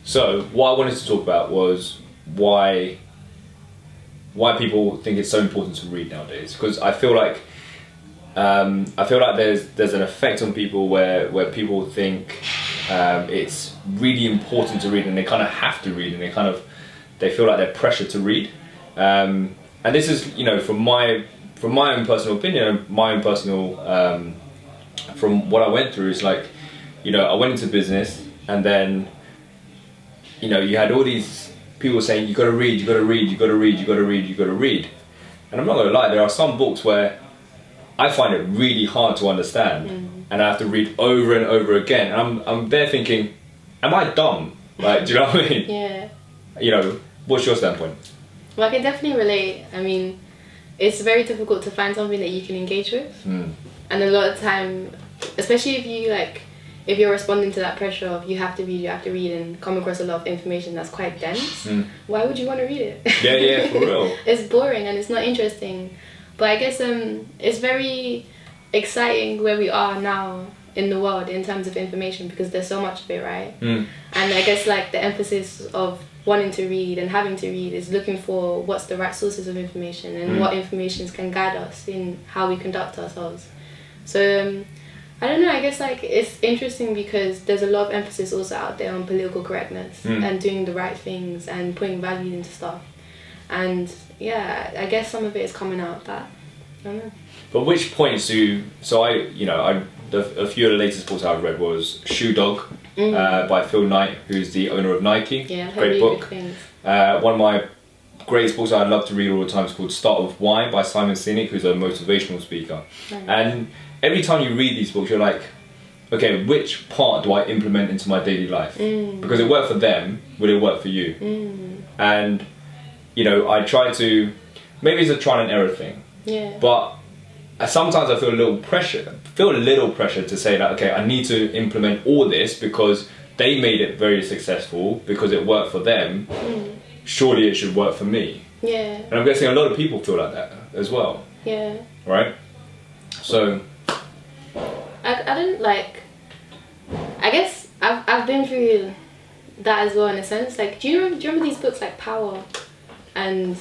So what I wanted to talk about was why people think it's so important to read nowadays. Because I feel like there's an effect on people where people think it's really important to read, and they kind of have to read, and they feel like they're pressured to read. And this is, from my own personal opinion, my own personal from what I went through, is like, I went into business, and then you had all these people saying you got to read, you got to read, you got to read, you got to read, you got to read. And I'm not gonna lie, there are some books where I find it really hard to understand, and I have to read over and over again. And I'm there thinking, am I dumb? Like, do you know what I mean? Yeah. What's your standpoint? Well, I can definitely relate. I mean, it's very difficult to find something that you can engage with. And a lot of time, especially if you're responding to that pressure of you have to read and come across a lot of information that's quite dense, why would you want to read it? Yeah, for real. It's boring and it's not interesting. But I guess it's very exciting where we are now in the world in terms of information, because there's so much of it, right? And I guess like the emphasis of wanting to read and having to read is looking for what's the right sources of information and what informations can guide us in how we conduct ourselves. So I don't know, I guess like it's interesting because there's a lot of emphasis also out there on political correctness and doing the right things and putting value into stuff. And yeah, I guess some of it is coming out of that. I don't know. But which points do a few of the latest books I've read was Shoe Dog by Phil Knight, who's the owner of Nike. Yeah, great book. One of my greatest books I love to read all the time is called Start With Why by Simon Sinek, who's a motivational speaker. And every time you read these books, you're like, okay, which part do I implement into my daily life? Because it worked for them, will it work for you? And I try to, maybe it's a trial and error thing, but sometimes I feel a little pressure to say that, okay, I need to implement all this because they made it very successful, because it worked for them, surely it should work for me. Yeah. And I'm guessing a lot of people feel like that as well. Yeah. Right? So I don't like, I guess I've been through that as well in a sense. Like, do you remember these books like Power? And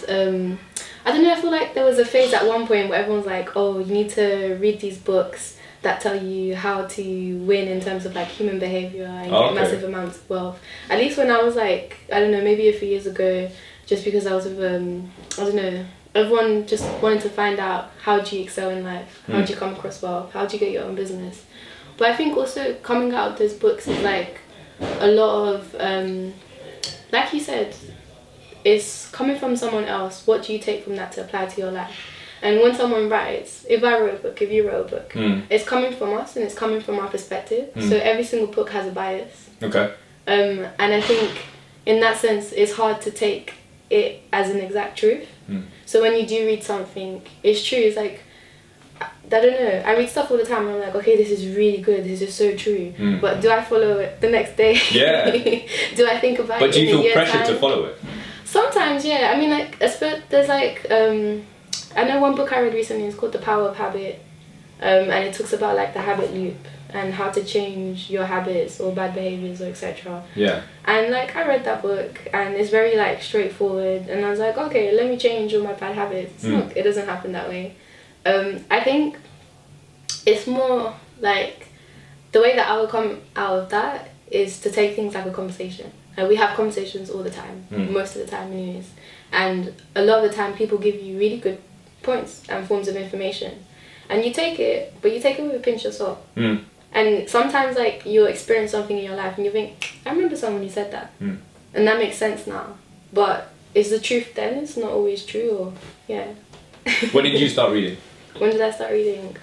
I don't know, I feel like there was a phase at one point where everyone's like, oh, you need to read these books that tell you how to win in terms of like human behaviour and get massive amounts of wealth. At least when I was like, I don't know, maybe a few years ago, just because I was with, I don't know, everyone just wanted to find out, how do you excel in life? How do you come across wealth? How do you get your own business? But I think also coming out of those books is like a lot of, like you said, it's coming from someone else. What do you take from that to apply to your life? And when someone writes, if I wrote a book, if you wrote a book, it's coming from us and it's coming from our perspective. So every single book has a bias. Okay. And I think in that sense, it's hard to take it as an exact truth. So when you do read something, it's true. It's like, I don't know, I read stuff all the time and I'm like, okay, this is really good, this is so true. But do I follow it the next day? Yeah. Do I think about it? But do you feel pressured to follow it? Sometimes, yeah. I mean, like, there's like, I know one book I read recently, it's called The Power of Habit, and it talks about like the habit loop and how to change your habits or bad behaviors or etc. Yeah. And like, I read that book and it's very like straightforward, and I was like, okay, let me change all my bad habits. Look, it doesn't happen that way. I think it's more like the way that I will come out of that is to take things like a conversation. We have conversations all the time, most of the time anyways. And a lot of the time people give you really good points and forms of information. And you take it, but you take it with a pinch of salt. And sometimes like you'll experience something in your life and you think, I remember someone who said that. And that makes sense now. But is the truth then? It's not always true, or yeah. When did you start reading? When did I start reading?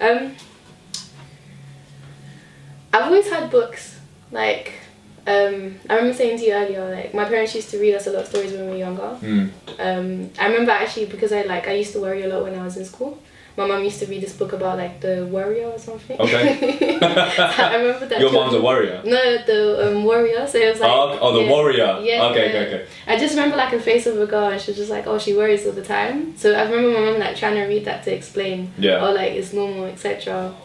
I've always had books. Like, I remember saying to you earlier, like, my parents used to read us a lot of stories when we were younger. I remember actually, because I used to worry a lot when I was in school. My mum used to read this book about like the warrior or something. Okay. I remember that. Your mum's a warrior? No, the warrior. So it was like... the warrior. Yeah. Okay. I just remember like a face of a girl and she was just like, oh, she worries all the time. So I remember my mum like trying to read that to explain. Yeah. Or like it's normal, etc.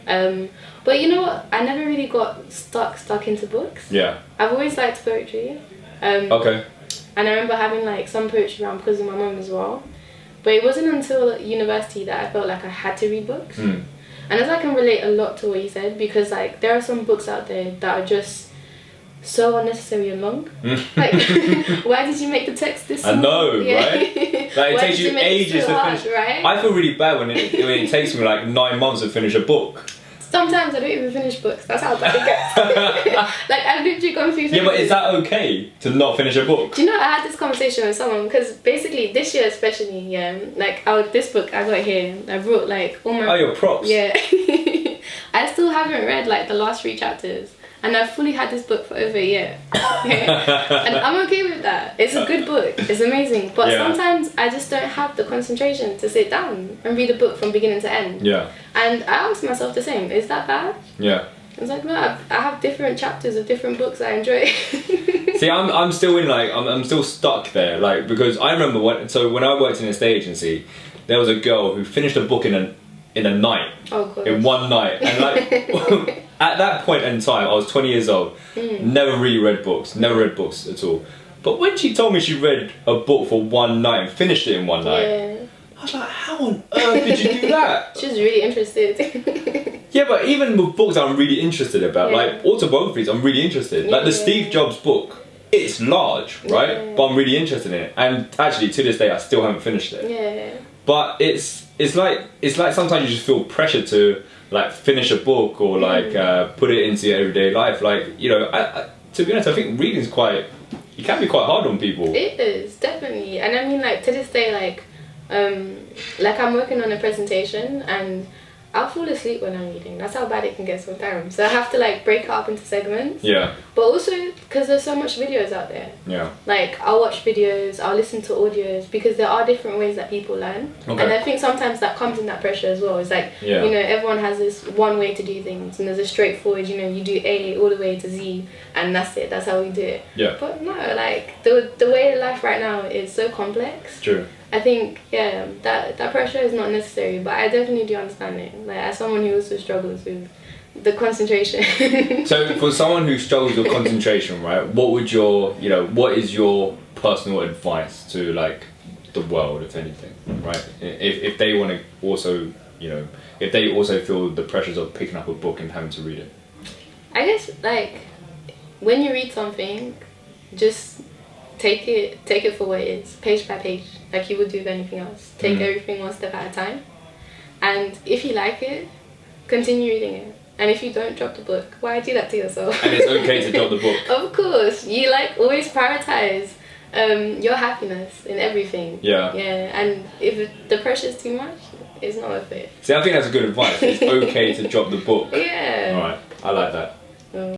But you know what? I never really got stuck into books. Yeah. I've always liked poetry. Okay. And I remember having like some poetry around because of my mum as well. But it wasn't until university that I felt like I had to read books. And as I can relate a lot to what you said, because like there are some books out there that are just so unnecessary and long. Like, why did you make the text this long? I know, Yeah. right? Like, it takes you ages to finish. Right? I feel really bad when it takes me like 9 months to finish a book. Sometimes I don't even finish books. That's how bad it gets. Like, I've literally gone through. Yeah, but is that okay to not finish a book? Do you know, I had this conversation with someone because basically this year especially, yeah, like this book I got here, I brought like all my. Oh, your props. Yeah. I still haven't read like the last 3 chapters. And I've fully had this book for over a year. Okay? And I'm okay with that. It's a good book. It's amazing. But sometimes I just don't have the concentration to sit down and read a book from beginning to end. Yeah. And I asked myself the same. Is that bad? Yeah. I was like, no, I have different chapters of different books I enjoy. See, I'm still in like, I'm still stuck there. Like, because I remember when I worked in a state agency, there was a girl who finished a book in a night. Oh, God. In one night. And like... At that point in time, I was 20 years old, never really read books at all. But when she told me she read a book for one night and finished it in one night, I was like, how on earth did you do that? She was really interested. Yeah, but even with books I'm really interested about, like autobiographies, I'm really interested. Like the Steve Jobs book, it's large, right? But I'm really interested in it. And actually, to this day, I still haven't finished it. Yeah. But it's like sometimes you just feel pressure to like finish a book or like put it into your everyday life. Like, you know, I, to be honest, I think reading's it can be quite hard on people. It is, definitely. And I mean, like, to this day, like I'm working on a presentation and I'll fall asleep when I'm reading. That's how bad it can get sometimes. So I have to like break it up into segments. Yeah. But also because there's so much videos out there. Yeah. Like I'll watch videos, I'll listen to audios because there are different ways that people learn. Okay. And I think sometimes that comes in that pressure as well. It's like, you know, everyone has this one way to do things and there's a straightforward, you know, you do A all the way to Z and that's it. That's how we do it. Yeah. But no, like the way life right now is so complex. True. I think, yeah, that pressure is not necessary, but I definitely do understand it. Like, as someone who also struggles with the concentration. So, for someone who struggles with concentration, right, what is your personal advice to, like, the world, if anything, right? If they want to also, you know, if they also feel the pressures of picking up a book and having to read it? I guess, like, when you read something, just take it for what it is, page by page, like you would do with anything else. Take everything one step at a time. And if you like it, continue reading it. And if you don't, drop the book. Why do that to yourself? And it's okay to drop the book. Of course. You like always prioritize your happiness in everything. Yeah. Yeah. And if the pressure is too much, it's not worth it. See, I think that's a good advice. It's okay to drop the book. Yeah. Alright, I like that.